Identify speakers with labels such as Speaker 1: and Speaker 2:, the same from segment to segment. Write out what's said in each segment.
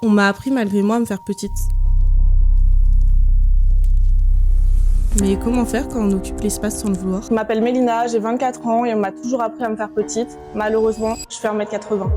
Speaker 1: On m'a appris malgré moi à me faire petite. Mais comment faire quand on occupe l'espace sans le vouloir?
Speaker 2: Je m'appelle Mélina, j'ai 24 ans et on m'a toujours appris à me faire petite. Malheureusement, je fais 1m80.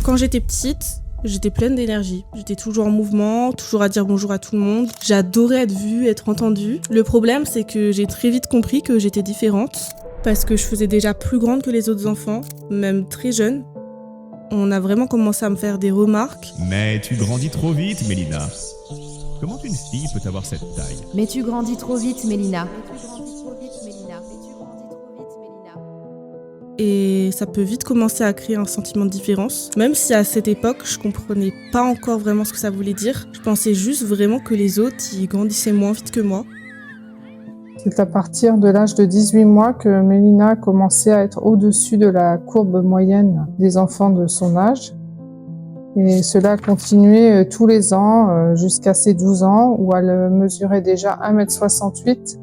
Speaker 1: Quand j'étais petite, j'étais pleine d'énergie. J'étais toujours en mouvement, toujours à dire bonjour à tout le monde. J'adorais être vue, être entendue. Le problème, c'est que j'ai très vite compris que j'étais différente parce que je faisais déjà plus grande que les autres enfants, même très jeune. On a vraiment commencé à me faire des remarques.
Speaker 3: Mais tu grandis trop vite, Mélina. Comment une fille peut avoir cette taille?
Speaker 4: Mais tu grandis trop vite, Mélina.
Speaker 1: Et ça peut vite commencer à créer un sentiment de différence. Même si à cette époque, je comprenais pas encore vraiment ce que ça voulait dire. Je pensais juste vraiment que les autres, ils grandissaient moins vite que moi.
Speaker 5: C'est à partir de l'âge de 18 mois que Mélina a commencé à être au-dessus de la courbe moyenne des enfants de son âge. Et cela a continué tous les ans jusqu'à ses 12 ans où elle mesurait déjà 1m68,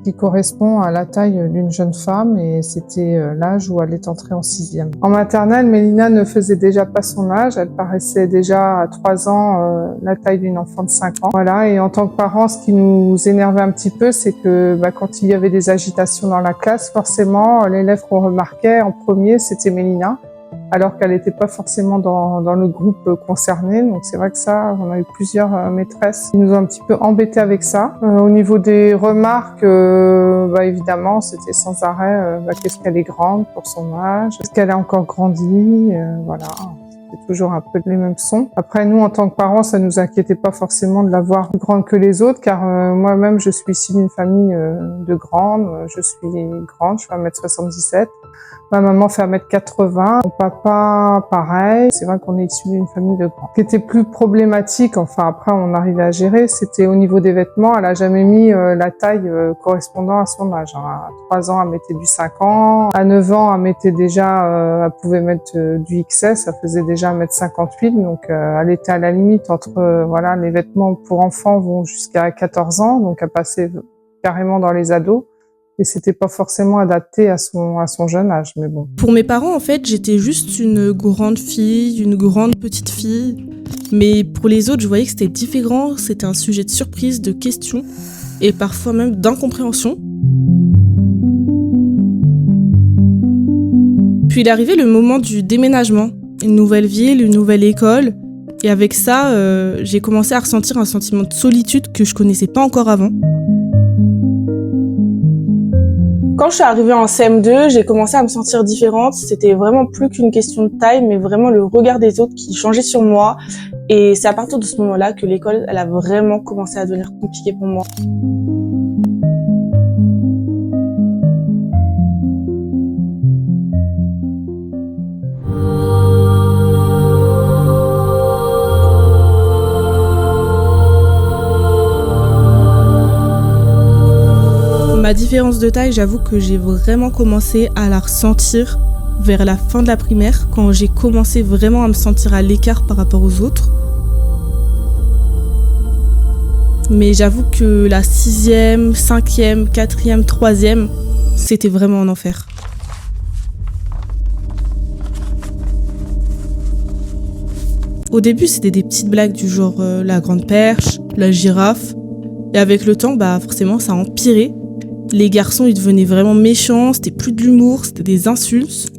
Speaker 5: qui correspond à la taille d'une jeune femme, et c'était l'âge où elle est entrée en 6e. En maternelle, Mélina ne faisait déjà pas son âge, elle paraissait déjà à 3 ans la taille d'une enfant de 5 ans. Voilà, et en tant que parents, ce qui nous énervait un petit peu, c'est que quand il y avait des agitations dans la classe, forcément, l'élève qu'on remarquait en premier, c'était Mélina, alors qu'elle n'était pas forcément dans le groupe concerné. Donc c'est vrai que ça, on a eu plusieurs maîtresses qui nous ont un petit peu embêtés avec ça. Au niveau des remarques, évidemment, c'était sans arrêt, qu'est-ce qu'elle est grande pour son âge, est-ce qu'elle a encore grandi, voilà. C'était toujours un peu les mêmes sons. Après, nous, en tant que parents, ça nous inquiétait pas forcément de la voir plus grande que les autres, car moi-même, je suis issue d'une famille de grandes. Je suis grande, je fais 1m77. Ma maman fait 1m80. Mon papa, pareil. C'est vrai qu'on est issu d'une famille de grands. Ce qui était plus problématique, enfin après, on arrivait à gérer, c'était au niveau des vêtements. Elle a jamais mis la taille correspondant à son âge. À 3 ans, elle mettait du 5 ans. À 9 ans, elle mettait déjà, elle pouvait mettre du XS. Ça faisait déjà 1m58. Donc, elle était à la limite entre, les vêtements pour enfants vont jusqu'à 14 ans. Donc, elle passait carrément dans les ados. Et c'était pas forcément adapté à son jeune âge, mais bon.
Speaker 1: Pour mes parents, en fait, j'étais juste une grande fille, une grande petite fille. Mais pour les autres, je voyais que c'était différent. C'était un sujet de surprise, de questions, et parfois même d'incompréhension. Puis il est arrivé le moment du déménagement. Une nouvelle ville, une nouvelle école. Et avec ça, j'ai commencé à ressentir un sentiment de solitude que je connaissais pas encore avant.
Speaker 2: Quand je suis arrivée en CM2, j'ai commencé à me sentir différente. C'était vraiment plus qu'une question de taille, mais vraiment le regard des autres qui changeait sur moi. Et c'est à partir de ce moment-là que l'école, elle a vraiment commencé à devenir compliquée pour moi.
Speaker 1: Ma différence de taille, j'avoue que j'ai vraiment commencé à la ressentir vers la fin de la primaire, quand j'ai commencé vraiment à me sentir à l'écart par rapport aux autres. Mais j'avoue que la 6e, 5e, 4e, 3e, c'était vraiment un enfer. Au début, c'était des petites blagues du genre la grande perche, la girafe. Et avec le temps, forcément, ça a empiré. Les garçons, ils devenaient vraiment méchants, c'était plus de l'humour, c'était des insultes.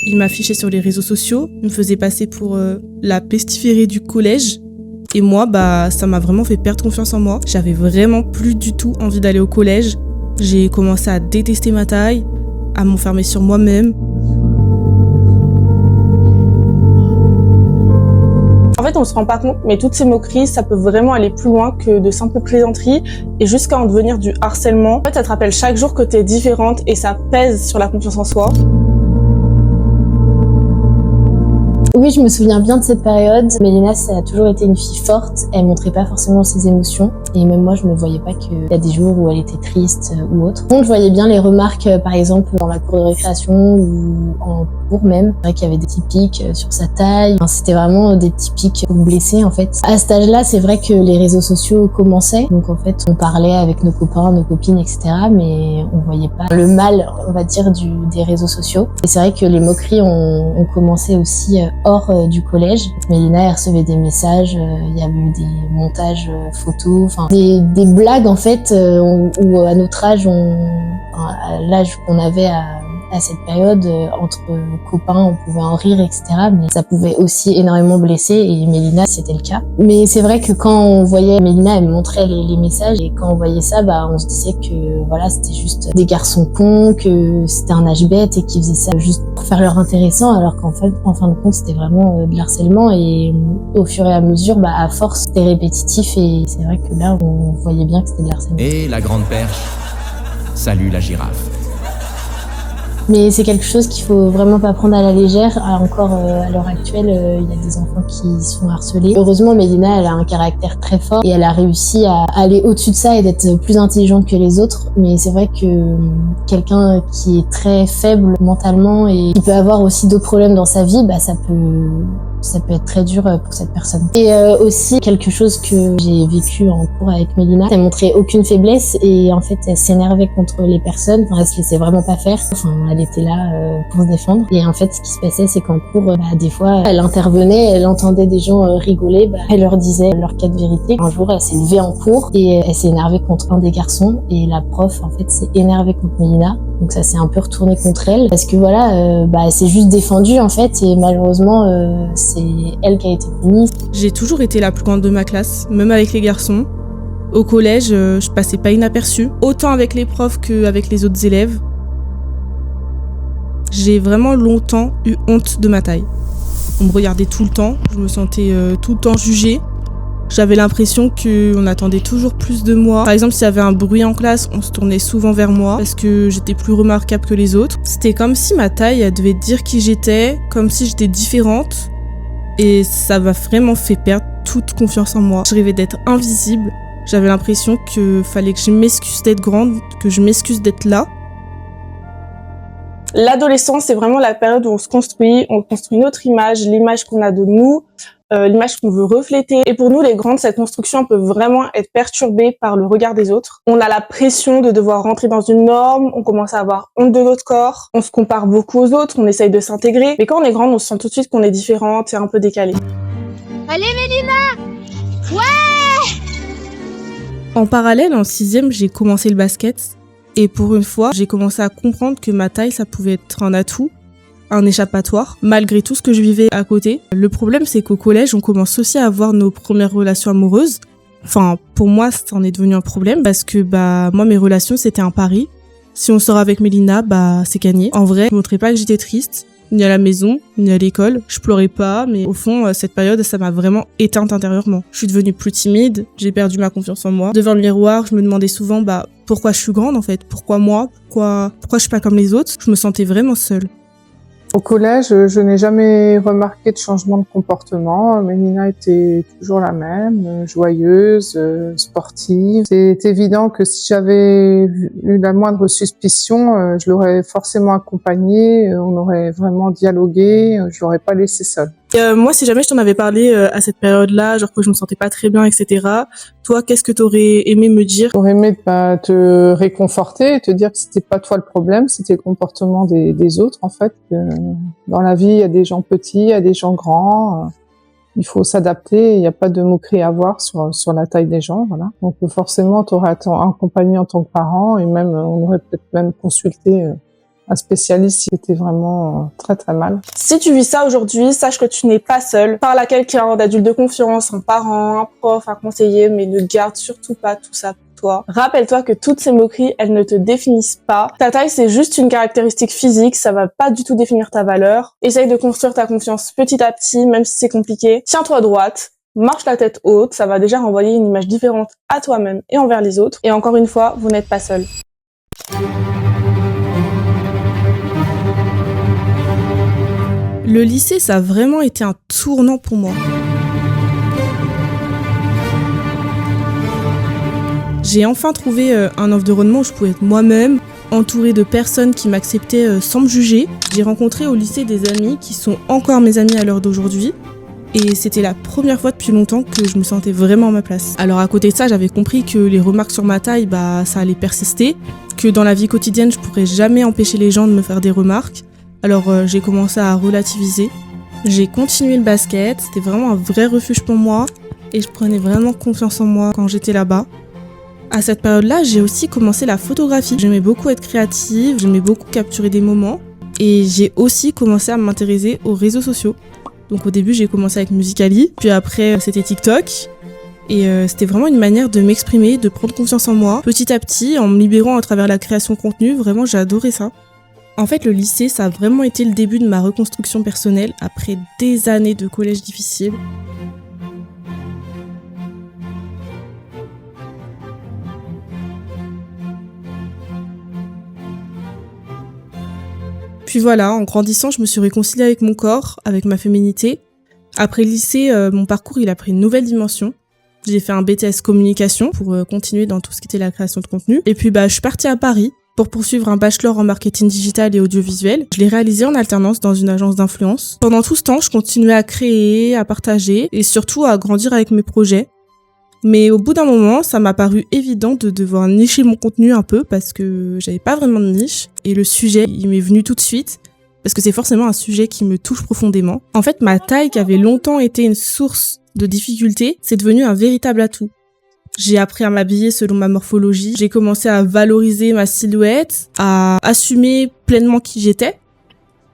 Speaker 1: Ils m'affichaient sur les réseaux sociaux, ils me faisaient passer pour la pestiférée du collège. Et moi, ça m'a vraiment fait perdre confiance en moi. J'avais vraiment plus du tout envie d'aller au collège. J'ai commencé à détester ma taille, à m'enfermer sur moi-même.
Speaker 2: En fait, on se rend pas compte, mais toutes ces moqueries, ça peut vraiment aller plus loin que de simples plaisanteries et jusqu'à en devenir du harcèlement. En fait, ça te rappelle chaque jour que t'es différente et ça pèse sur la confiance en soi.
Speaker 6: Oui, je me souviens bien de cette période. Mélina, ça a toujours été une fille forte. Elle montrait pas forcément ses émotions. Et même moi, je ne voyais pas qu'il y a des jours où elle était triste ou autre. Donc, je voyais bien les remarques, par exemple, dans la cour de récréation ou cours même. C'est vrai qu'il y avait des petits pics sur sa taille. Enfin, c'était vraiment des petits pics blessés en fait. À cet âge-là, c'est vrai que les réseaux sociaux commençaient. Donc en fait, on parlait avec nos copains, nos copines, etc. Mais on voyait pas le mal, on va dire, des réseaux sociaux. Et c'est vrai que les moqueries ont commencé aussi hors du collège. Mélina, elle recevait des messages, il y avait eu des montages photos, enfin des blagues en fait où à notre âge, à l'âge qu'on avait à cette période, entre copains, on pouvait en rire, etc. Mais ça pouvait aussi énormément blesser et Mélina, c'était le cas. Mais c'est vrai que quand on voyait Mélina, elle me montrait les messages et quand on voyait ça, on se disait que voilà, c'était juste des garçons cons, que c'était un âge bête et qu'ils faisaient ça juste pour faire leur intéressant, alors qu'en fait, en fin de compte, c'était vraiment de l'harcèlement et au fur et à mesure, à force, c'était répétitif et c'est vrai que là, on voyait bien que c'était de l'harcèlement.
Speaker 7: Et la grande perche salue la girafe.
Speaker 6: Mais c'est quelque chose qu'il faut vraiment pas prendre à la légère. Encore à l'heure actuelle, il y a des enfants qui sont harcelés. Heureusement, Mélina, elle a un caractère très fort et elle a réussi à aller au-dessus de ça et d'être plus intelligente que les autres. Mais c'est vrai que quelqu'un qui est très faible mentalement et qui peut avoir aussi d'autres problèmes dans sa vie, ça peut être très dur pour cette personne. Et aussi, quelque chose que j'ai vécu en cours avec Mélina, elle montrait aucune faiblesse et en fait, elle s'énervait contre les personnes. Enfin, elle se laissait vraiment pas faire. Enfin, elle était là pour se défendre. Et en fait, ce qui se passait, c'est qu'en cours, des fois, elle intervenait, elle entendait des gens rigoler, elle leur disait leur cas de vérité. Un jour, elle s'est levée en cours et elle s'est énervée contre un des garçons et la prof, en fait, s'est énervée contre Mélina. Donc ça s'est un peu retourné contre elle parce que voilà, elle s'est juste défendue en fait et malheureusement, c'est elle qui a été punie.
Speaker 1: J'ai toujours été la plus grande de ma classe, même avec les garçons. Au collège, je passais pas inaperçue, autant avec les profs qu'avec les autres élèves. J'ai vraiment longtemps eu honte de ma taille. On me regardait tout le temps, je me sentais tout le temps jugée. J'avais l'impression qu'on attendait toujours plus de moi. Par exemple, s'il y avait un bruit en classe, on se tournait souvent vers moi parce que j'étais plus remarquable que les autres. C'était comme si ma taille, elle devait dire qui j'étais, comme si j'étais différente. Et ça m'a vraiment fait perdre toute confiance en moi. Je rêvais d'être invisible. J'avais l'impression qu'il fallait que je m'excuse d'être grande, que je m'excuse d'être là.
Speaker 2: L'adolescence, c'est vraiment la période où on construit notre image, l'image qu'on a de nous, l'image qu'on veut refléter. Et pour nous, les grandes, cette construction peut vraiment être perturbée par le regard des autres. On a la pression de devoir rentrer dans une norme, on commence à avoir honte de notre corps, on se compare beaucoup aux autres, on essaye de s'intégrer. Mais quand on est grande, on se sent tout de suite qu'on est différente et un peu décalée.
Speaker 8: Allez Mélina! Ouais!
Speaker 1: En parallèle, en 6e, j'ai commencé le basket. Et pour une fois, j'ai commencé à comprendre que ma taille, ça pouvait être un atout, un échappatoire, malgré tout ce que je vivais à côté. Le problème, c'est qu'au collège, on commence aussi à avoir nos premières relations amoureuses. Enfin, pour moi, ça en est devenu un problème parce que, moi, mes relations, c'était un pari. Si on sort avec Mélina, c'est gagné. En vrai, je montrais pas que j'étais triste, ni à la maison, ni à l'école. Je pleurais pas, mais au fond, cette période, ça m'a vraiment éteinte intérieurement. Je suis devenue plus timide, j'ai perdu ma confiance en moi. Devant le miroir, je me demandais souvent, pourquoi je suis grande en fait? Pourquoi moi? Pourquoi je suis pas comme les autres? Je me sentais vraiment seule.
Speaker 5: Au collège, je n'ai jamais remarqué de changement de comportement. Mélina était toujours la même, joyeuse, sportive. C'est évident que si j'avais eu la moindre suspicion, je l'aurais forcément accompagnée, on aurait vraiment dialogué, je l'aurais pas laissée seule.
Speaker 1: Moi, si jamais je t'en avais parlé à cette période-là, genre que je me sentais pas très bien, etc., toi, qu'est-ce que t'aurais aimé me dire?
Speaker 5: J'aurais aimé te réconforter et te dire que c'était pas toi le problème, c'était le comportement des autres, en fait. Que dans la vie, il y a des gens petits, il y a des gens grands. Il faut s'adapter, il n'y a pas de moquerie à avoir sur la taille des gens, voilà. Donc forcément, t'aurais accompagné en tant que parent et même, on aurait peut-être même consulté un spécialiste si c'était vraiment très très mal.
Speaker 2: Si tu vis ça aujourd'hui, sache que tu n'es pas seul. Parle à quelqu'un d'adulte de confiance, un parent, un prof, un conseiller, mais ne garde surtout pas tout ça pour toi. Rappelle-toi que toutes ces moqueries, elles ne te définissent pas. Ta taille, c'est juste une caractéristique physique, ça va pas du tout définir ta valeur. Essaye de construire ta confiance petit à petit, même si c'est compliqué. Tiens-toi droite. Marche la tête haute, ça va déjà renvoyer une image différente à toi-même et envers les autres. Et encore une fois, vous n'êtes pas seul.
Speaker 1: Le lycée, ça a vraiment été un tournant pour moi. J'ai enfin trouvé un environnement où je pouvais être moi-même, entourée de personnes qui m'acceptaient sans me juger. J'ai rencontré au lycée des amis qui sont encore mes amis à l'heure d'aujourd'hui. Et c'était la première fois depuis longtemps que je me sentais vraiment à ma place. Alors à côté de ça, j'avais compris que les remarques sur ma taille, ça allait persister, que dans la vie quotidienne, je pourrais jamais empêcher les gens de me faire des remarques. Alors j'ai commencé à relativiser. J'ai continué le basket, c'était vraiment un vrai refuge pour moi et je prenais vraiment confiance en moi quand j'étais là-bas. À cette période-là, j'ai aussi commencé la photographie. J'aimais beaucoup être créative, j'aimais beaucoup capturer des moments et j'ai aussi commencé à m'intéresser aux réseaux sociaux. Donc au début, j'ai commencé avec Musical.ly, puis après c'était TikTok. Et c'était vraiment une manière de m'exprimer, de prendre confiance en moi. Petit à petit, en me libérant à travers la création de contenu, vraiment j'ai adoré ça. En fait, le lycée, ça a vraiment été le début de ma reconstruction personnelle après des années de collège difficile. Puis voilà, en grandissant, je me suis réconciliée avec mon corps, avec ma féminité. Après le lycée, mon parcours, il a pris une nouvelle dimension. J'ai fait un BTS communication pour continuer dans tout ce qui était la création de contenu. Et puis je suis partie à Paris pour poursuivre un bachelor en marketing digital et audiovisuel. Je l'ai réalisé en alternance dans une agence d'influence. Pendant tout ce temps, je continuais à créer, à partager et surtout à grandir avec mes projets. Mais au bout d'un moment, ça m'a paru évident de devoir nicher mon contenu un peu parce que j'avais pas vraiment de niche. Et le sujet, il m'est venu tout de suite parce que c'est forcément un sujet qui me touche profondément. En fait, ma taille, qui avait longtemps été une source de difficulté, c'est devenu un véritable atout. J'ai appris à m'habiller selon ma morphologie. J'ai commencé à valoriser ma silhouette, à assumer pleinement qui j'étais.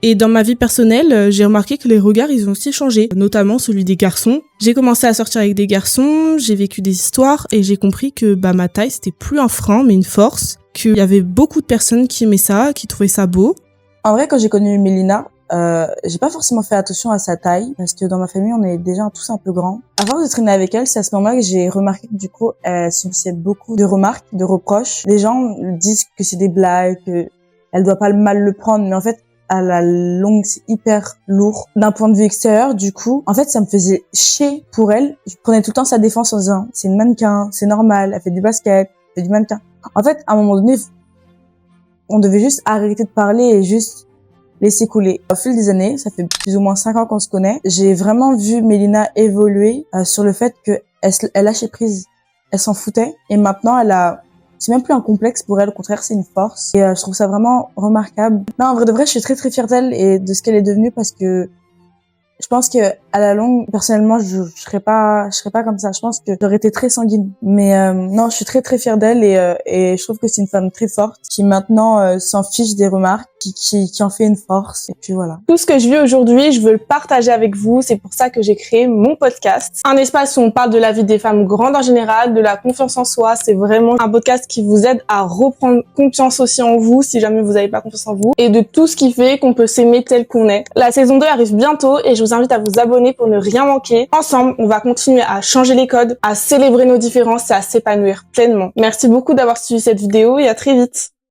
Speaker 1: Et dans ma vie personnelle, j'ai remarqué que les regards, ils ont aussi changé, notamment celui des garçons. J'ai commencé à sortir avec des garçons, j'ai vécu des histoires et j'ai compris que ma taille, c'était plus un frein, mais une force. Qu'il y avait beaucoup de personnes qui aimaient ça, qui trouvaient ça beau.
Speaker 2: En vrai, quand j'ai connu Mélina, j'ai pas forcément fait attention à sa taille parce que dans ma famille, on est déjà tous un peu grands. À force de traîner avec elle, c'est à ce moment-là que j'ai remarqué que du coup, elle subissait beaucoup de remarques, de reproches. Les gens disent que c'est des blagues, que elle doit pas mal le prendre, mais en fait, à la longue, c'est hyper lourd. D'un point de vue extérieur, du coup, en fait, ça me faisait chier pour elle. Je prenais tout le temps sa défense en disant, c'est une mannequin, c'est normal, elle fait du basket, elle fait du mannequin. En fait, à un moment donné, on devait juste arrêter de parler et juste laisser couler. Au fil des années, ça fait plus ou moins 5 ans qu'on se connaît, j'ai vraiment vu Mélina évoluer sur le fait que elle lâchait prise. Elle s'en foutait et maintenant c'est même plus un complexe pour elle, au contraire, c'est une force. Et je trouve ça vraiment remarquable. Non, en vrai de vrai, je suis très très fière d'elle et de ce qu'elle est devenue parce que je pense que à la longue, personnellement, je serais pas comme ça. Je pense que j'aurais été très sanguine. Mais non, je suis très très fière d'elle et je trouve que c'est une femme très forte qui maintenant s'en fiche des remarques, qui en fait une force. Et puis voilà. Tout ce que je vis aujourd'hui, je veux le partager avec vous. C'est pour ça que j'ai créé mon podcast. Un espace où on parle de la vie des femmes grandes en général, de la confiance en soi. C'est vraiment un podcast qui vous aide à reprendre confiance aussi en vous si jamais vous n'avez pas confiance en vous et de tout ce qui fait qu'on peut s'aimer tel qu'on est. La saison 2 arrive bientôt et je vous invite à vous abonner pour ne rien manquer. Ensemble, on va continuer à changer les codes, à célébrer nos différences et à s'épanouir pleinement. Merci beaucoup d'avoir suivi cette vidéo et à très vite.